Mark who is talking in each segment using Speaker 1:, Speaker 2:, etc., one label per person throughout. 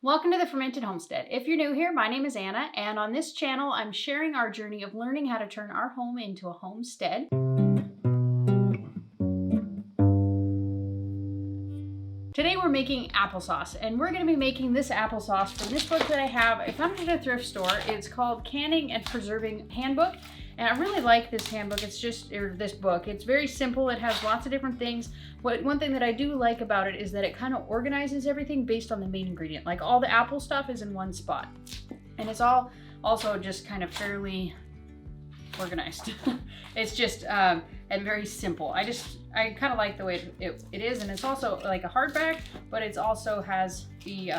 Speaker 1: Welcome to the Fermented Homestead. If you're new here, my name is Anna, and on this channel, I'm sharing our journey of learning how to turn our home into a homestead. Today we're making applesauce, and we're going to be making this applesauce from this book that I have. I found it at a thrift store. It's called Canning and Preserving Handbook, and I really like this handbook. This book. It's very simple. It has lots of different things. One thing that I do like about it is that it kind of organizes everything based on the main ingredient. Like all the apple stuff is in one spot, and it's all also just kind of fairly organized. It's just and very simple. I kind of like the way it is, and it's also like a hardback, but it's also has the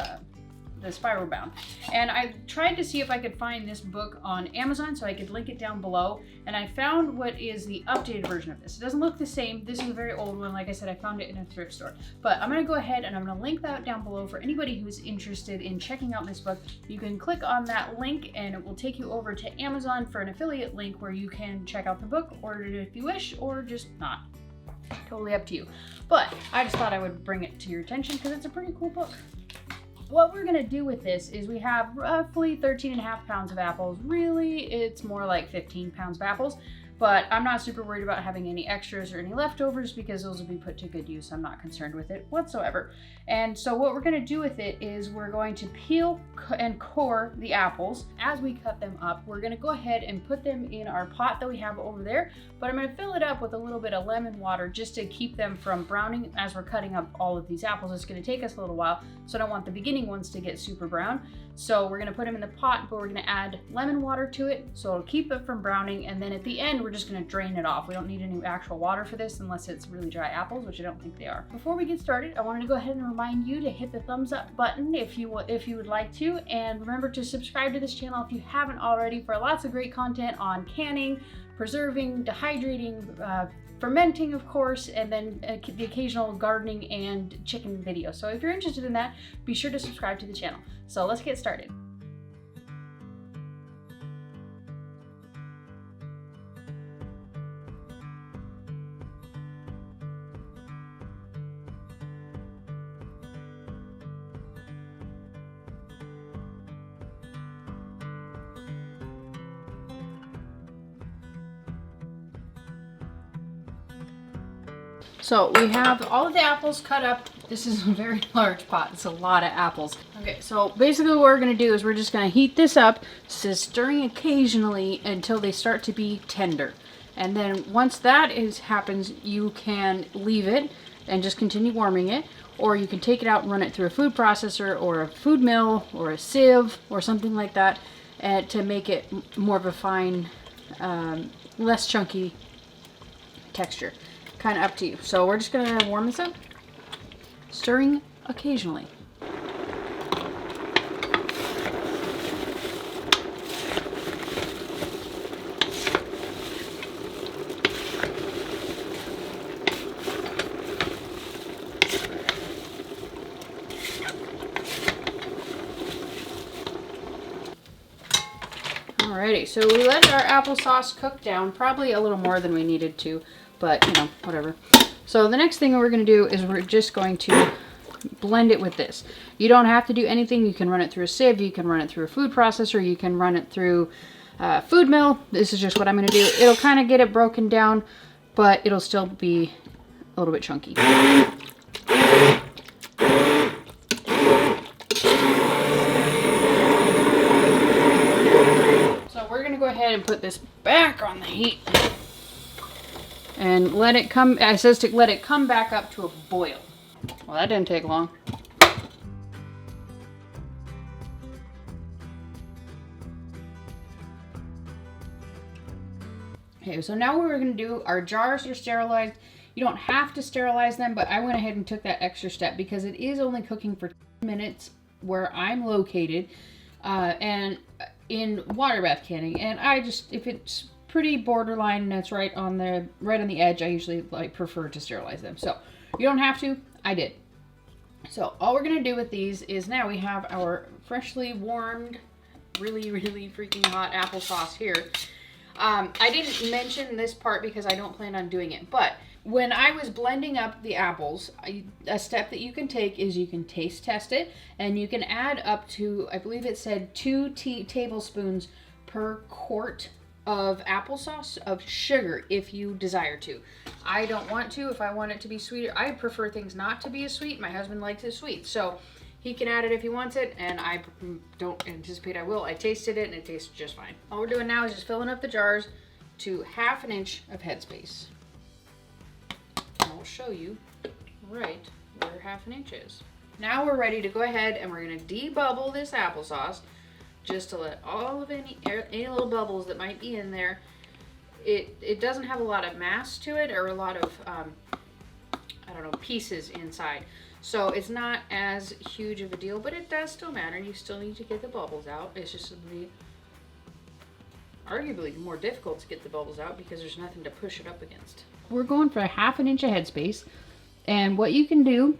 Speaker 1: spiral bound. And I tried to see if I could find this book on Amazon so I could link it down below, and I found what is the updated version of this. It doesn't look the same. This is a very old one. Like I said, I found it in a thrift store, but I'm going to go ahead and I'm going to link that down below for anybody who's interested in checking out this book. You can click on that link and it will take you over to Amazon for an affiliate link where you can check out the book, order it if you wish, or just not. Totally up to you. But I just thought I would bring it to your attention because it's a pretty cool book. What we're gonna do with this is we have roughly 13.5 pounds of apples. Really, it's more like 15 pounds of apples, but I'm not super worried about having any extras or any leftovers because those will be put to good use. I'm not concerned with it whatsoever. And so what we're gonna do with it is we're going to peel and core the apples. As we cut them up, we're gonna go ahead and put them in our pot that we have over there, but I'm gonna fill it up with a little bit of lemon water just to keep them from browning as we're cutting up all of these apples. It's gonna take us a little while, so I don't want the beginning ones to get super brown. So we're gonna put them in the pot, but we're gonna add lemon water to it so it'll keep it from browning, and then at the end we're just gonna drain it off. We don't need any actual water for this unless it's really dry apples, which I don't think they are. Before we get started, I wanted to go ahead and remind you to hit the thumbs up button if you would like to, and remember to subscribe to this channel if you haven't already for lots of great content on canning, preserving, dehydrating, fermenting, of course, and then the occasional gardening and chicken video. So if you're interested in that, be sure to subscribe to the channel. So let's get started. So we have all of the apples cut up. This is a very large pot. It's a lot of apples. Okay, so basically what we're going to do is we're just going to heat this up. It says stirring occasionally until they start to be tender. And then once that happens, you can leave it and just continue warming it. Or you can take it out and run it through a food processor or a food mill or a sieve or something like that to make it more of a fine, less chunky texture. Kind of up to you. So we're just going to warm this up, stirring occasionally. Alrighty, so we let our applesauce cook down, probably a little more than we needed to, but you know, whatever. So the next thing we're going to do is we're just going to blend it with this. You don't have to do anything. You can run it through a sieve, you can run it through a food processor, you can run it through a food mill. This is just what I'm going to do. It'll kind of get it broken down, but it'll still be a little bit chunky. So we're going to go ahead and put this back on the heat and let it come, it says to let it come back up to a boil. Well, that didn't take long. Okay, so now what we're going to do, our jars are sterilized. You don't have to sterilize them, but I went ahead and took that extra step because it is only cooking for 10 minutes where I'm located and in water bath canning. And I just, if it's pretty borderline and it's right on the edge, I usually prefer to sterilize them. So you don't have to, I did. So all we're gonna do with these is now we have our freshly warmed, really freaking hot applesauce here. I didn't mention this part because I don't plan on doing it, but when I was blending up the apples, a step that you can take is you can taste test it, and you can add up to, I believe it said 2 tablespoons per quart of applesauce of sugar if you desire to. I don't want to. If I want it to be sweeter, I prefer things not to be as sweet. My husband likes it sweet, so he can add it if he wants it, and I don't anticipate I will. I tasted it and it tastes just fine. All we're doing now is just filling up the jars to 1/2 inch of headspace. I'll show you right where 1/2 inch is. Now we're ready to go ahead and we're going to debubble this applesauce just to let all of any little bubbles that might be in there. It doesn't have a lot of mass to it or a lot of I don't know, pieces inside, so it's not as huge of a deal, but it does still matter. You still need to get the bubbles out. It's just arguably more difficult to get the bubbles out because there's nothing to push it up against. We're going for 1/2 inch of headspace, and what you can do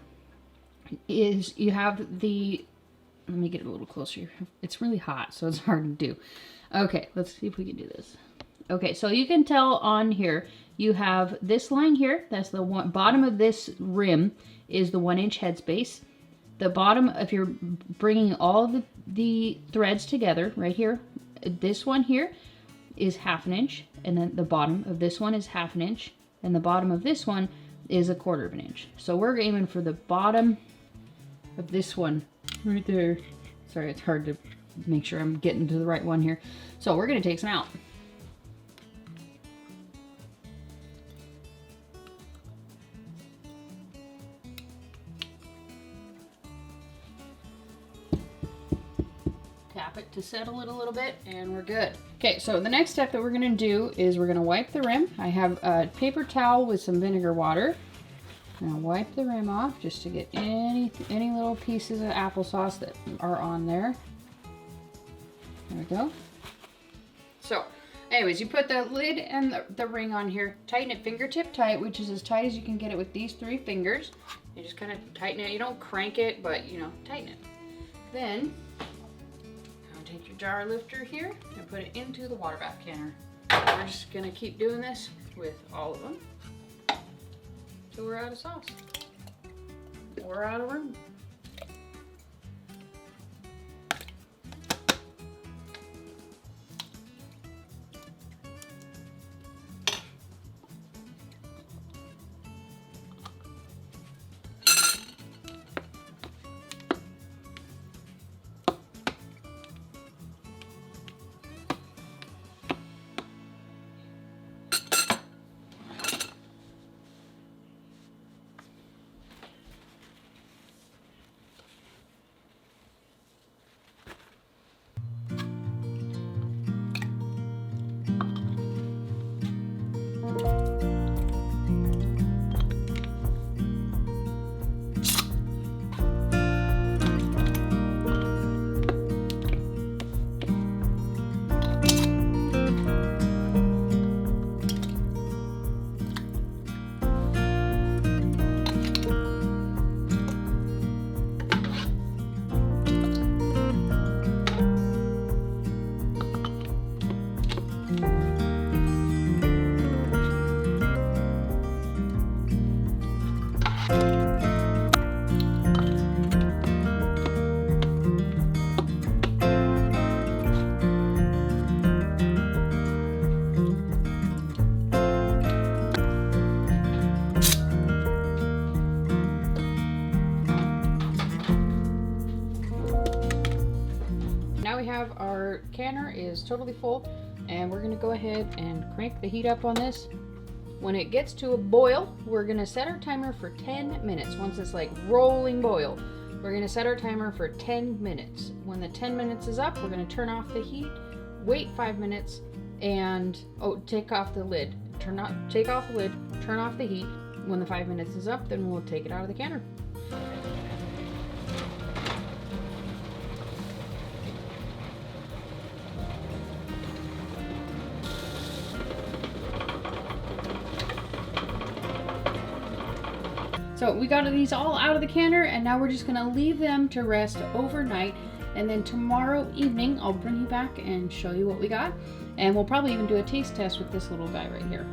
Speaker 1: is you have the, let me get it a little closer. It's really hot, so it's hard to do. Okay, let's see if we can do this. Okay, so you can tell on here, you have this line here, that's the bottom of this rim is the 1 inch headspace. The bottom, if you're bringing all the threads together right here, this one here is 1/2 inch, and then the bottom of this one is 1/2 inch, and the bottom of this one is 1/4 inch. So we're aiming for the bottom of this one right there. Sorry, it's hard to make sure I'm getting to the right one here. So we're gonna take some out. Tap it to settle it a little bit, and we're good. Okay, so the next step that we're gonna do is we're gonna wipe the rim. I have a paper towel with some vinegar water. I'm gonna wipe the rim off just to get any little pieces of applesauce that are on there. There we go. So, anyways, you put the lid and the ring on here. Tighten it fingertip tight, which is as tight as you can get it with these 3 fingers. You just kind of tighten it. You don't crank it, but you know, tighten it. Then take your jar lifter here and put it into the water bath canner. We're just gonna keep doing this with all of them till we're out of sauce or out of room. Have our canner is totally full, and we're going to go ahead and crank the heat up on this. When it gets to a boil, we're going to set our timer for 10 minutes. Once it's like rolling boil, we're going to set our timer for 10 minutes. When the 10 minutes is up, we're going to turn off the heat, wait 5 minutes, and take off the lid. Take off the lid, turn off the heat. When the 5 minutes is up, then we'll take it out of the canner. So we got these all out of the canner, and now we're just gonna leave them to rest overnight, and then tomorrow evening I'll bring you back and show you what we got, and we'll probably even do a taste test with this little guy right here.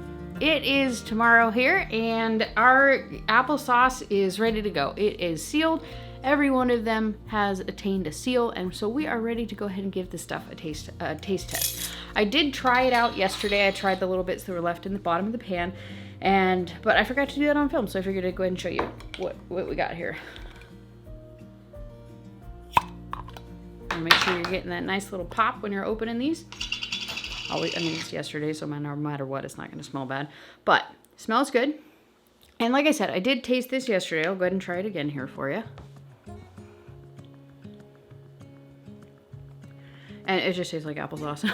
Speaker 1: it is tomorrow here, and our applesauce is ready to go. It is sealed. Every one of them has attained a seal, and so we are ready to go ahead and give this stuff a taste test. I did try it out yesterday. I tried the little bits that were left in the bottom of the pan, but I forgot to do that on film, so I figured I'd go ahead and show you what we got here. And make sure you're getting that nice little pop when you're opening these. I mean, it's yesterday, so no matter what, it's not going to smell bad. But it smells good. And like I said, I did taste this yesterday. I'll go ahead and try it again here for you. And it just tastes like applesauce.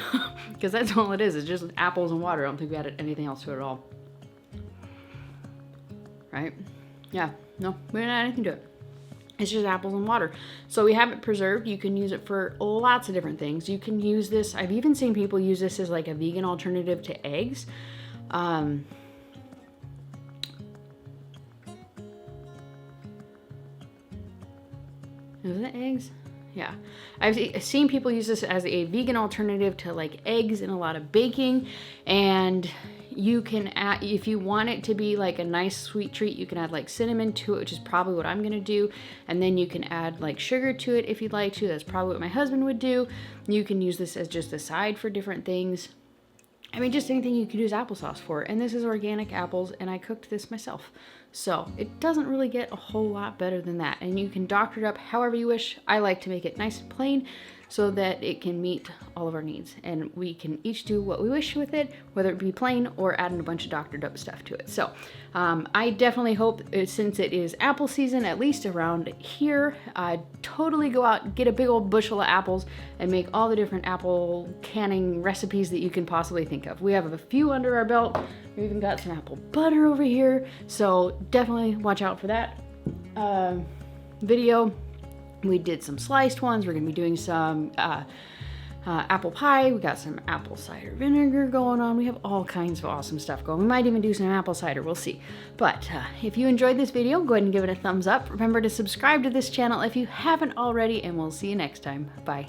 Speaker 1: Because that's all it is. It's just apples and water. I don't think we added anything else to it at all. Right? Yeah. No, we didn't add anything to it. It's just apples and water. So we have it preserved. You can use it for lots of different things. You can use this. I've even seen people use this as like a vegan alternative to eggs. Isn't it eggs? Yeah. I've seen people use this as a vegan alternative to like eggs and a lot of baking. And you can add, if you want it to be like a nice sweet treat, you can add like cinnamon to it, which is probably what I'm gonna do. And then you can add like sugar to it if you'd like to. That's probably what my husband would do. You can use this as just a side for different things. I mean, just anything you could use applesauce for. And this is organic apples, and I cooked this myself. So it doesn't really get a whole lot better than that. And you can doctor it up however you wish. I like to make it nice and plain so that it can meet all of our needs. And we can each do what we wish with it, whether it be plain or adding a bunch of doctored up stuff to it. So I definitely hope, since it is apple season, at least around here, totally go out, get a big old bushel of apples and make all the different apple canning recipes that you can possibly think of. We have a few under our belt. We even got some apple butter over here. So definitely watch out for that video. We did some sliced ones. We're gonna be doing some apple pie. We got some apple cider vinegar going on. We have all kinds of awesome stuff going. We might even do some apple cider, we'll see. But if you enjoyed this video, go ahead and give it a thumbs up. Remember to subscribe to this channel if you haven't already, and we'll see you next time. Bye.